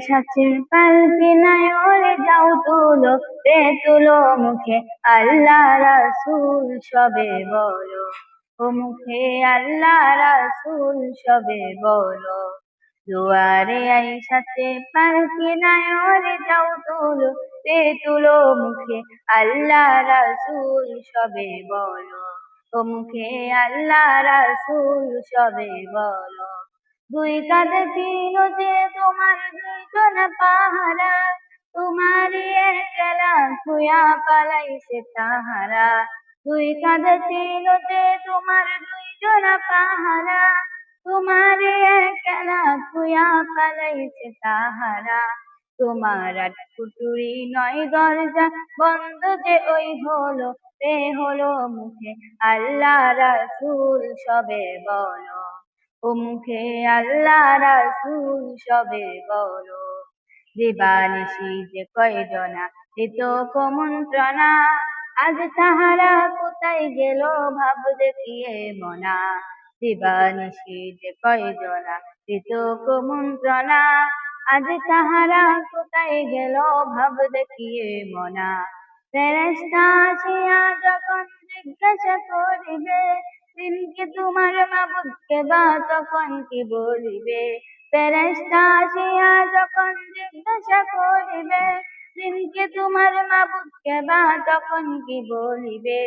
আইসাছে পালকি নায়রে যাও তুলো রে তুলো মুখে আল্লাহ রাসূল সবে বলো, ও মুখে আল্লাহ রাসূল সবে বলো। দুয়ারে আইসাছে পালকি নায়রে যাও তুলো রে তুলো মুখে আল্লাহ রাসূল সবে বলো, ও মুখে আল্লাহ রাসূল সবে বলো। দুই কাঁধে ছিল যে তোমার দুইজন পাহারা, তোমারই একলা খুয়া পালাইছে তাহারা। দুই কাঁধে ছিল যে তোমার দুইজন পাহারা, তোমারই একলা খুয়া পালাইছে তাহারা। তোমার আট কুটুরি নয় দরজা বন্ধ যে ওই হলো রে হলো মুখে আল্লাহ রাসূল সবে বলো, ও মুখে আল্লাহ রাসূল সবে বলো। দিবানিশি যে কয়জনা দিত কুমন্ত্রণা, আজ তাহারা কোথায় গেল ভাব দেখিয়ে মনা। দিবানিশি যে কয়জনা দিত কুমন্ত্রণা, আজ তাহারা কোথায় গেল ভাব দেখিয়ে মনা। ফেরেশতা আসিয়া যখন জিজ্ঞাসা করিবে, দিনকে তোমার মাবুদকে বা তখন কি বলিবে। ফেরেশতা আসিয়া যখন জিজ্ঞাসা করিবে, দিনকে তোমার মাবুদকে বা তখন কি বলিবে।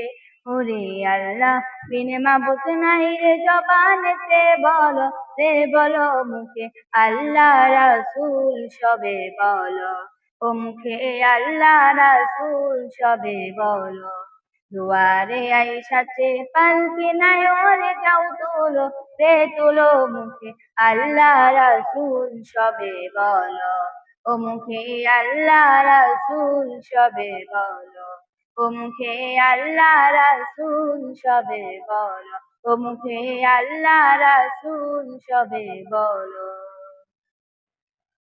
ওরে আল্লাহ বিন মাবুদ নাই রে জবানেতে বলো রে বলো মুখে আল্লাহ রাসূল সবে বলো, ও মুখে আল্লাহ রাসূল সবে বলো। দুয়ারে আইসাছে পালকি নায়রে যাও তুলো রে তুলো মুখে আল্লাহ রাসূল সবে বলো, ও মুখে আল্লাহ রাসূল সবে বলো, ও মুখে আল্লাহ রাসূল সবে বলো, ও মুখে আল্লাহ রাসূল সবে বলো।